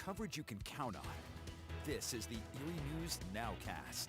coverage you can count on. This is the Erie News NOWCAST.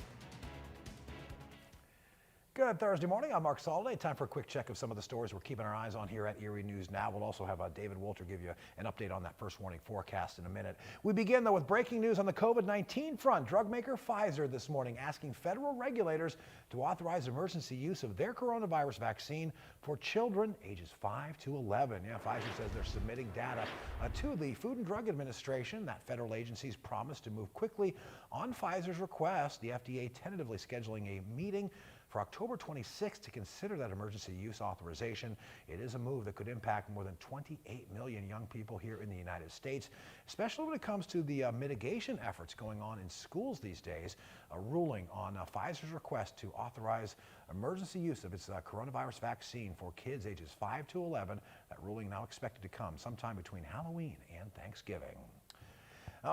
Good Thursday morning. I'm Mark Soliday. Time for a quick check of some of the stories we're keeping our eyes on here at Erie News Now. We'll also have David Wolter give you an update on that first warning forecast in a minute. We begin, though, with breaking news on the COVID-19 front. Drug maker Pfizer this morning asking federal regulators to authorize emergency use of their coronavirus vaccine for children ages 5 to 11. Yeah, Pfizer says they're submitting data to the Food and Drug Administration. That federal agency's promised to move quickly on Pfizer's request. The FDA tentatively scheduling a meeting for October 26th to consider that emergency use authorization. It is a move that could impact more than 28 million young people here in the United States, especially when it comes to the mitigation efforts going on in schools these days. A ruling on Pfizer's request to authorize emergency use of its coronavirus vaccine for kids ages 5 to 11. That ruling now expected to come sometime between Halloween and Thanksgiving.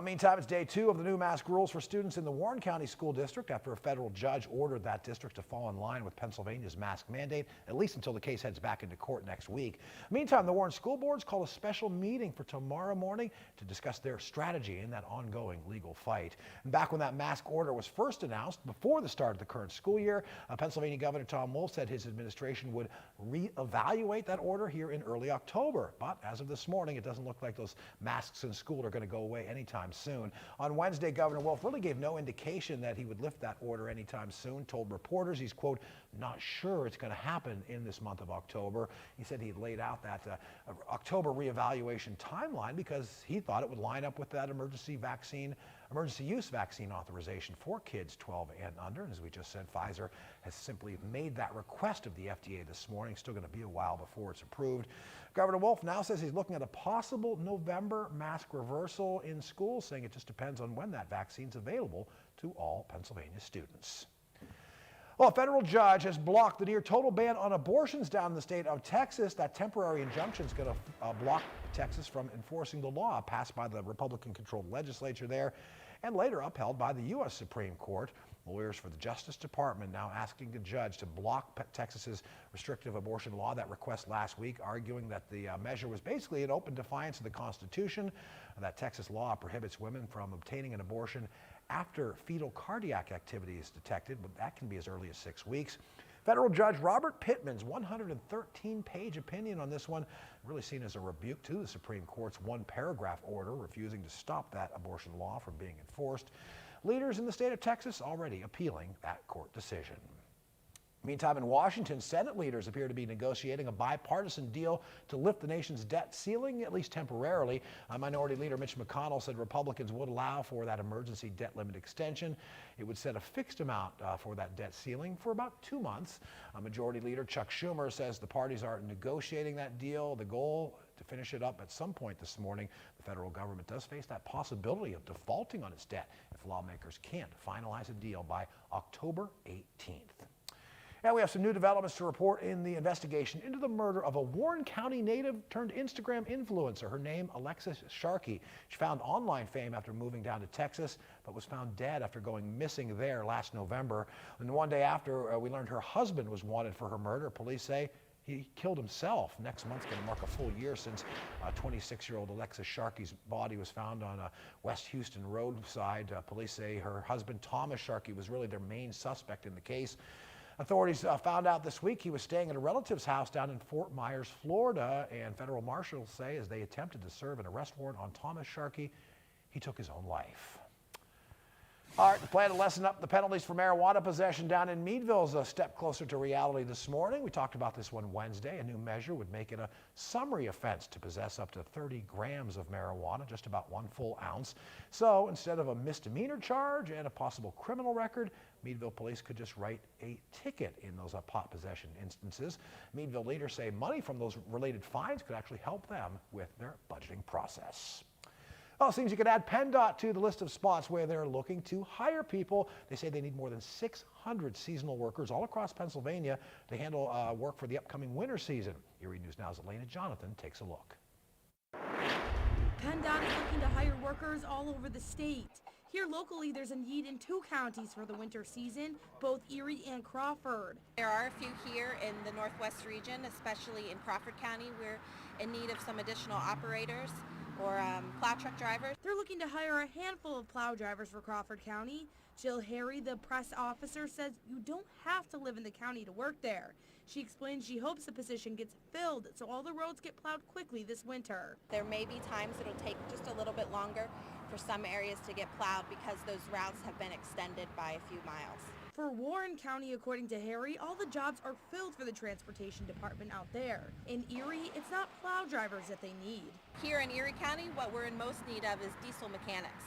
Meantime, it's day 2 of the new mask rules for students in the Warren County School District after a federal judge ordered that district to fall in line with Pennsylvania's mask mandate, at least until the case heads back into court next week. Meantime, the Warren School Board's called a special meeting for tomorrow morning to discuss their strategy in that ongoing legal fight. And back when that mask order was first announced, before the start of the current school year, Pennsylvania Governor Tom Wolf said his administration would reevaluate that order here in early October. But as of this morning, it doesn't look like those masks in school are going to go away anytime soon. On Wednesday, Governor Wolf really gave no indication that he would lift that order anytime soon, told reporters he's, quote, not sure it's going to happen in this month of October. He said he had laid out that October reevaluation timeline because he thought it would line up with that emergency use vaccine authorization for kids 12 and under. And as we just said, Pfizer has simply made that request of the FDA this morning. Still going to be a while before it's approved. Governor Wolf now says he's looking at a possible November mask reversal in schools, saying it just depends on when that vaccine's available to all Pennsylvania students. Well, a federal judge has blocked the near total ban on abortions down in the state of Texas. That temporary injunction is going to block Texas from enforcing the law passed by the Republican-controlled legislature there and later upheld by the U.S. Supreme Court. Lawyers for the Justice Department now asking the judge to block Texas's restrictive abortion law. That request last week, arguing that the measure was basically an open defiance of the Constitution. That Texas law prohibits women from obtaining an abortion after fetal cardiac activity is detected, but that can be as early as 6 weeks. Federal Judge Robert Pittman's 113-page opinion on this one really seen as a rebuke to the Supreme Court's one-paragraph order refusing to stop that abortion law from being enforced. Leaders in the state of Texas already appealing that court decision. Meantime, in Washington, Senate leaders appear to be negotiating a bipartisan deal to lift the nation's debt ceiling, at least temporarily. Minority Leader Mitch McConnell said Republicans would allow for that emergency debt limit extension. It would set a fixed amount for that debt ceiling for about 2 months. Majority Leader Chuck Schumer says the parties are negotiating that deal. The goal to finish it up at some point this morning. The federal government does face that possibility of defaulting on its debt if lawmakers can't finalize a deal by October 18th. Now we have some new developments to report in the investigation into the murder of a Warren County native turned Instagram influencer. Her name, Alexis Sharkey. She found online fame after moving down to Texas, but was found dead after going missing there last November. And one day after, we learned her husband was wanted for her murder. Police say he killed himself. Next month's going to mark a full year since 26-year-old Alexis Sharkey's body was found on a West Houston roadside. Police say her husband, Thomas Sharkey, was really their main suspect in the case. Authorities found out this week he was staying at a relative's house down in Fort Myers, Florida, and federal marshals say as they attempted to serve an arrest warrant on Thomas Sharkey, he took his own life. All right, the plan to lessen up the penalties for marijuana possession down in Meadville is a step closer to reality this morning. We talked about this one Wednesday. A new measure would make it a summary offense to possess up to 30 grams of marijuana, just about 1 full ounce. So instead of a misdemeanor charge and a possible criminal record, Meadville police could just write a ticket in those pot possession instances. Meadville leaders say money from those related fines could actually help them with their budgeting process. Well, it seems you could add PennDOT to the list of spots where they're looking to hire people. They say they need more than 600 seasonal workers all across Pennsylvania to handle work for the upcoming winter season. Erie News Now's Elena Jonathan takes a look. PennDOT is looking to hire workers all over the state. Here locally, there's a need in 2 counties for the winter season, both Erie and Crawford. There are a few here in the Northwest region, especially in Crawford County. We're in need of some additional operators. or plow truck drivers. They're looking to hire a handful of plow drivers for Crawford County. Jill Harry, the press officer, says you don't have to live in the county to work there. She explains she hopes the position gets filled so all the roads get plowed quickly this winter. There may be times it'll take just a little bit longer for some areas to get plowed because those routes have been extended by a few miles. For Warren County, according to Harry, all the jobs are filled for the transportation department out there. In Erie, it's not plow drivers that they need. Here in Erie County, what we're in most need of is diesel mechanics.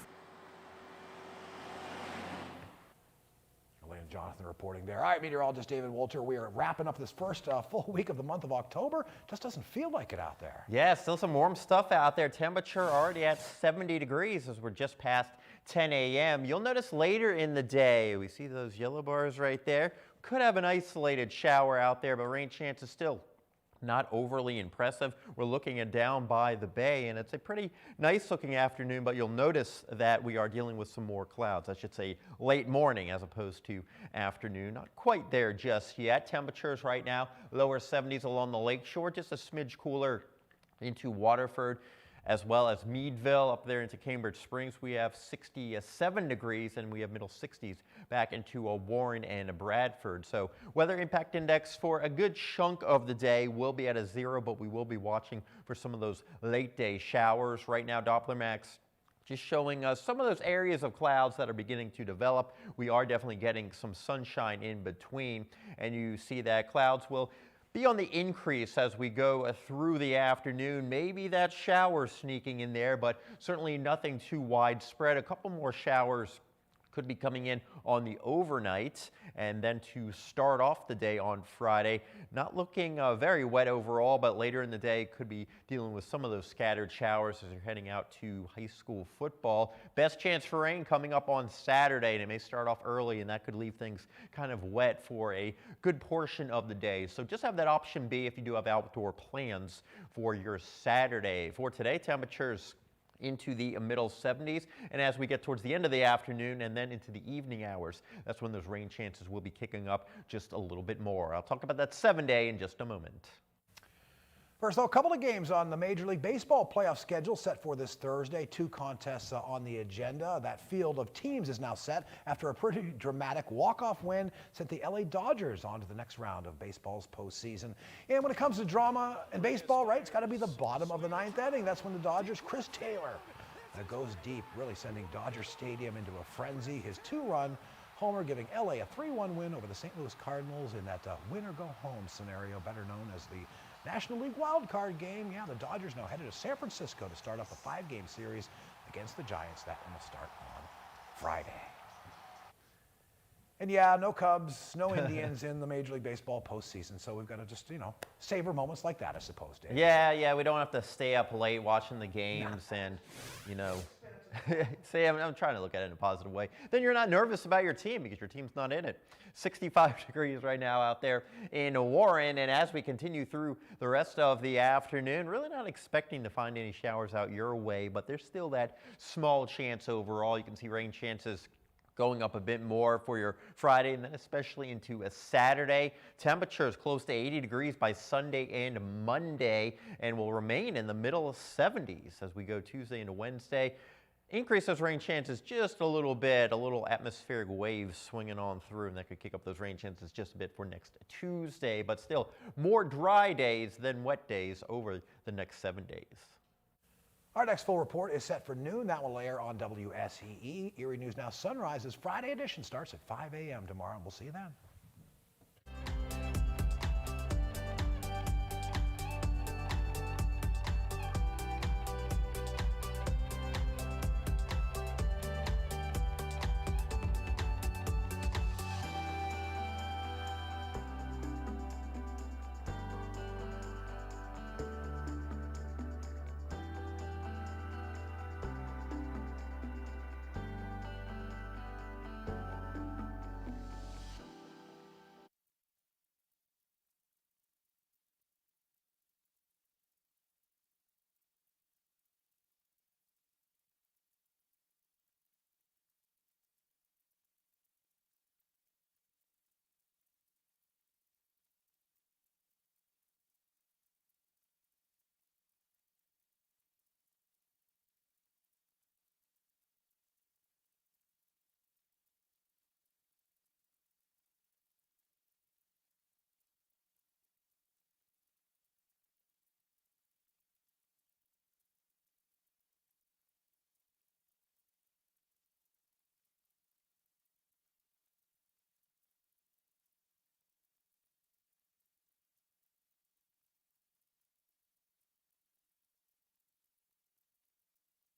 Elaine and Jonathan reporting there. All right, meteorologist David Wolter, we are wrapping up this first full week of the month of October. Just doesn't feel like it out there. Yeah, still some warm stuff out there. Temperature already at 70 degrees as we're just past 10 a.m. You'll notice later in the day, we see those yellow bars right there. Could have an isolated shower out there, but rain chances still not overly impressive. We're looking at down by the bay, and it's a pretty nice looking afternoon, but you'll notice that we are dealing with some more clouds. I should say late morning as opposed to afternoon. Not quite there just yet. Temperatures right now, lower 70s along the lake shore, just a smidge cooler into Waterford, as well as Meadville up there into Cambridge Springs. We have 67 degrees, and we have middle 60s back into Warren and Bradford. So weather impact index for a good chunk of the day will be at a 0, but we will be watching for some of those late day showers. Right now, Doppler Max just showing us some of those areas of clouds that are beginning to develop. We are definitely getting some sunshine in between, and you see that clouds will be on the increase as we go through the afternoon. Maybe that shower sneaking in there, but certainly nothing too widespread. A couple more showers could be coming in on the overnight, and then to start off the day on Friday, not looking very wet overall, but later in the day could be dealing with some of those scattered showers as you're heading out to high school football. Best chance for rain coming up on Saturday, and it may start off early, and that could leave things kind of wet for a good portion of the day. So just have that option B if you do have outdoor plans for your Saturday. For today, temperatures into the middle 70s, and as we get towards the end of the afternoon and then into the evening hours, that's when those rain chances will be kicking up just a little bit more. I'll talk about that 7-day in just a moment. First, though, a couple of games on the Major League Baseball playoff schedule set for this Thursday. 2 contests on the agenda. That field of teams is now set after a pretty dramatic walk-off win sent the LA Dodgers on to the next round of baseball's postseason. And when it comes to drama in baseball, right, it's got to be the bottom of the 9th inning. That's when the Dodgers' Chris Taylor goes deep, really sending Dodger Stadium into a frenzy. His 2-run homer giving LA a 3-1 win over the St. Louis Cardinals in that win-or-go-home scenario, better known as the National League wildcard game. Yeah, the Dodgers now headed to San Francisco to start up a 5-game series against the Giants. That one will start on Friday. And yeah, no Cubs, no Indians in the Major League Baseball postseason, so we've got to just, savor moments like that, I suppose, Dave. Yeah, we don't have to stay up late watching the games and, say, I'm trying to look at it in a positive way. Then you're not nervous about your team because your team's not in it. 65 degrees right now out there in Warren, and as we continue through the rest of the afternoon, really not expecting to find any showers out your way, but there's still that small chance overall. You can see rain chances going up a bit more for your Friday, and then especially into a Saturday. Temperatures close to 80 degrees by Sunday and Monday, and will remain in the middle 70s as we go Tuesday into Wednesday. Increase those rain chances just a little bit, a little atmospheric wave swinging on through, and that could kick up those rain chances just a bit for next Tuesday, but still more dry days than wet days over the next 7 days. Our next full report is set for noon. That will air on WSEE. Erie News Now Sunrise's Friday edition starts at 5 a.m. tomorrow, and we'll see you then.